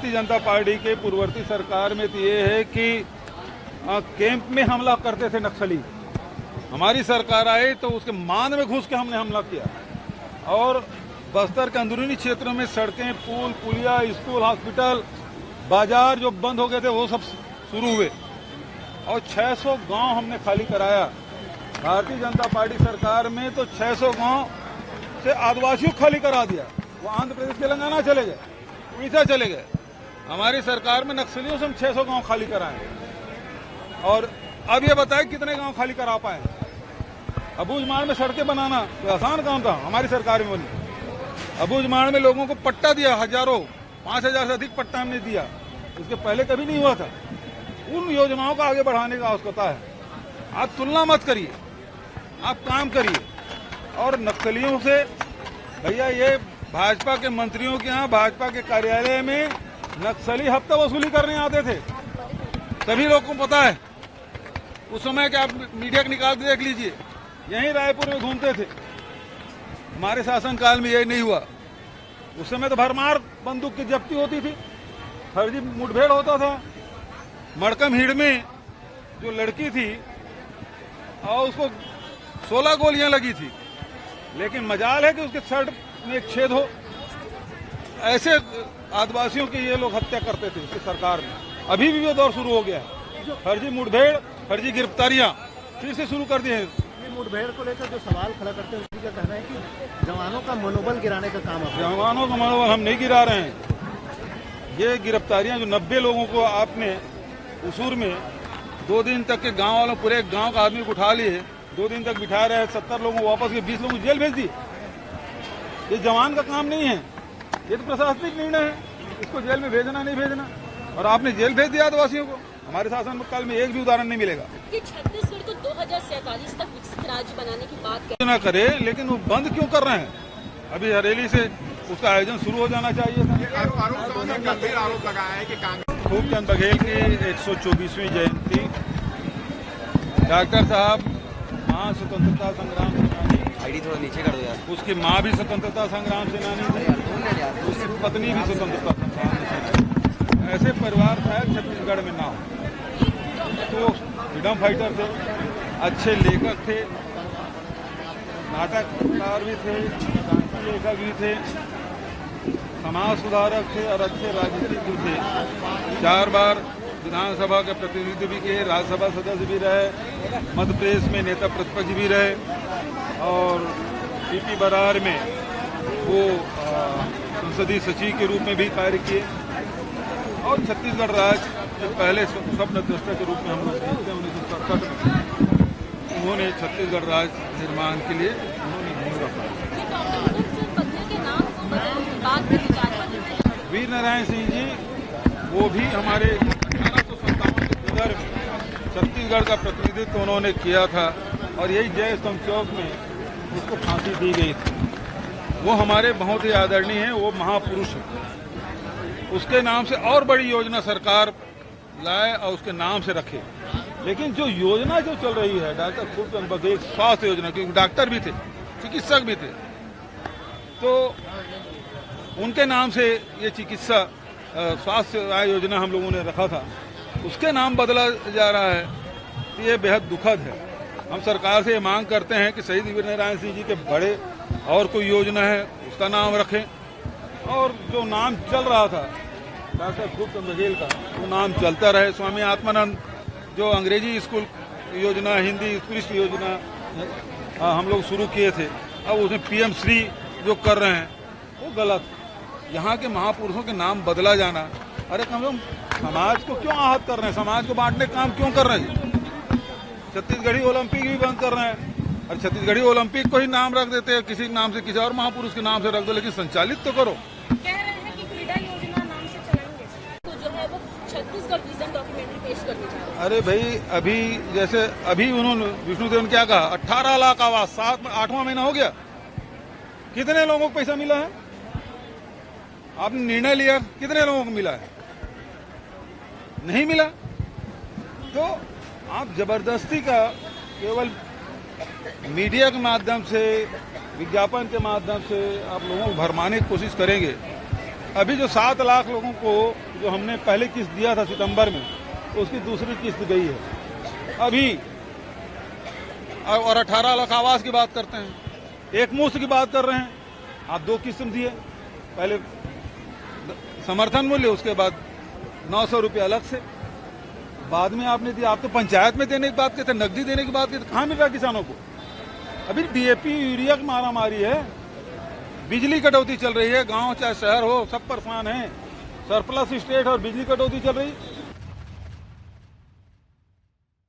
Bharatiya Janata party के पूर्ववर्ती सरकार में तो ये है कि कैंप में हमला करते थे नक्सली। हमारी सरकार आई तो उसके मान में घुस के हमने हमला किया और बस्तर के अंदरूनी क्षेत्रों में सड़कें, पुल, पुलिया, स्कूल, हॉस्पिटल, बाजार जो बंद हो गए थे वो सब शुरू हुए और 600 गांव हमने खाली कराया। भारतीय जनता पार्टी सरकार में तो 600 गांव से आदिवासियों खाली करा दिया। वो आंध्र प्रदेश, तेलंगाना चले गए, उड़ीसा चले गए। हमारी सरकार में नक्सलियों से हम 600 गांव खाली कराए और अब ये बताएं कितने गांव खाली करा पाए। अबूझमाड़ में सड़कें बनाना तो आसान काम था, हमारी सरकार में बनी। अबूझमाड़ में लोगों को पट्टा दिया, हजारों, 5000 से अधिक पट्टा हमने दिया, उसके पहले कभी नहीं हुआ था। उन योजनाओं को आगे बढ़ाने की आवश्यकता है। आप तुलना मत करिए, आप काम करिए। और नक्सलियों से भैया, ये भाजपा के मंत्रियों के यहाँ, भाजपा के कार्यालय में नक्सली हफ्ता वसूली करने आते थे, सभी लोगों को पता है। उस समय के आप मीडिया को निकाल के देख लीजिए, यहीं रायपुर में घूमते थे। हमारे शासनकाल में यही नहीं हुआ। उस समय तो भरमार बंदूक की जब्ती होती थी, फर्जी मुठभेड़ होता था। मड़कम हिड़ में जो लड़की थी और उसको 16 गोलियां लगी थी, लेकिन मजाल है कि उसके शर्ट में एक छेद हो। ऐसे आदिवासियों की ये लोग हत्या करते थे इसकी सरकार में। अभी भी वो दौर शुरू हो गया है। फर्जी मुठभेड़, फर्जी गिरफ्तारियां फिर से शुरू कर दिए हैं। मुठभेड़ को लेकर जो सवाल खड़ा करते हैं उसका कहना है कि जवानों का मनोबल गिराने का काम है। जवानों का मनोबल हम नहीं गिरा रहे हैं। ये गिरफ्तारियां जो 90 लोगों को आपने उसूर में 2 दिन तक के गांव वालों, पूरे गांव का आदमी को उठा लिए, 2 दिन तक बिठा रहे, 70 लोगों को वापस के 20 लोगों को जेल भेज दिए। ये जवान का काम नहीं है, ये तो प्रशासनिक निर्णय है, इसको जेल में भेजना नहीं भेजना। और आपने जेल भेज दिया आदिवासियों को। हमारे शासन काल में एक भी उदाहरण नहीं मिलेगा। कि छत्तीसगढ़ को 2047 तक विकसित राज्य बनाने की बात ना करे, लेकिन वो बंद क्यों कर रहे हैं? अभी हरेली से उसका आयोजन शुरू हो जाना चाहिए था। आरोप लगाया है कि कांग्रेस खूबचंद बघेल की 124वीं जयंती, डॉक्टर साहब मां स्वतंत्रता संग्राम सेनानी, आईडी थोड़ा नीचे कर दो यार। उसकी मां भी स्वतंत्रता संग्राम सेनानी थी, उसकी पत्नी भी स्वतंत्रता संग्राम सेनानी। ऐसे परिवार शायद छत्तीसगढ़ में ना हो। तो फ्रीडम फाइटर थे, अच्छे लेखक थे, नाटककार भी थे, शांति लेखक भी थे, समाज सुधारक थे और अच्छे राजनीतिज्ञ थे। 4 बार विधानसभा के प्रतिनिधि भी किए, राज्यसभा सदस्य भी रहे, मध्य प्रदेश में नेता प्रतिपक्ष भी रहे और पीपी बरार में वो संसदीय सचिव के रूप में भी कार्य किए और छत्तीसगढ़ राज्य के पहले स्वप्न दृष्टा के रूप में हम लोग देखते हैं 1967 में उन्होंने छत्तीसगढ़ राज्य निर्माण के लिए उन्होंने भूमिका निभाई। वीर नारायण सिंह जी, वो भी हमारे 1857 के संदर्भ में छत्तीसगढ़ का प्रतिनिधित्व उन्होंने किया था और यही जय स्तंभ चौक में उसको फांसी दी गई थी। वो हमारे बहुत ही आदरणीय हैं, वो महापुरुष हैं। उसके नाम से और बड़ी योजना सरकार लाए और उसके नाम से रखे। लेकिन जो योजना जो चल रही है डॉक्टर खूबचंद बघेल स्वास्थ्य योजना, क्योंकि डॉक्टर भी थे, चिकित्सक भी थे, तो उनके नाम से ये चिकित्सा स्वास्थ्य योजना हम लोगों ने रखा था, उसके नाम बदला जा रहा है। तो ये बेहद दुखद है। हम सरकार से ये मांग करते हैं कि शहीद वीर नारायण सिंह जी के बड़े और कोई योजना है उसका नाम रखें और जो नाम चल रहा था डॉक्टर खूबचंद बघेल का, वो नाम चलता रहे। स्वामी आत्मानंद जो अंग्रेजी स्कूल योजना, हिंदी उत्कृष्ट योजना हम लोग शुरू किए थे, अब उसमें PM श्री जो कर रहे हैं वो गलत। यहाँ के महापुरुषों के नाम बदला जाना, अरे कम से कम समाज को क्यों आहत कर रहे हैं, समाज को बांटने का काम क्यों कर रहे हैं? छत्तीसगढ़ी ओलंपिक भी बंद कर रहे हैं और छत्तीसगढ़ी ओलंपिक को ही नाम रख देते हैं, किसी नाम से किसी और महापुरुष के नाम से रख दो, लेकिन संचालित तो करो। कह रहे हैं कि क्रीडा योजना नाम से चलाएंगे, तो जो है वो छत्तीसगढ़ विजन डॉक्यूमेंट्री पेश करने जा रहे हैं। अरे भाई, अभी जैसे अभी उन्होंने विष्णुदेव ने क्या कहा, 18 लाख आवास, 8वां महीना हो गया, कितने लोगों को पैसा मिला है? आपने निर्णय लिया, कितने लोगों को मिला है? नहीं मिला। तो आप जबरदस्ती का केवल मीडिया के माध्यम से, विज्ञापन के माध्यम से आप लोगों को भरमाने की कोशिश करेंगे, अभी जो 7 लाख लोगों को जो हमने पहले किस्त दिया था सितंबर में, उसकी दूसरी किस्त गई है अभी। और 18 लाख आवास की बात करते हैं, एक मुश्त की बात कर रहे हैं। आप 2 किस्त दिए, पहले समर्थन मूल्य, उसके बाद 900 रुपये अलग से, बाद में आपने दिया। आप तो पंचायत में देने की बात करते, नकदी देने की बात करते, कहाँ मिल रहा है किसानों को? अभी डीएपी यूरिया की मारामारी है, बिजली कटौती चल रही है, गांव चाहे शहर हो सब परेशान हैं। सरप्लस स्टेट और बिजली कटौती चल रही।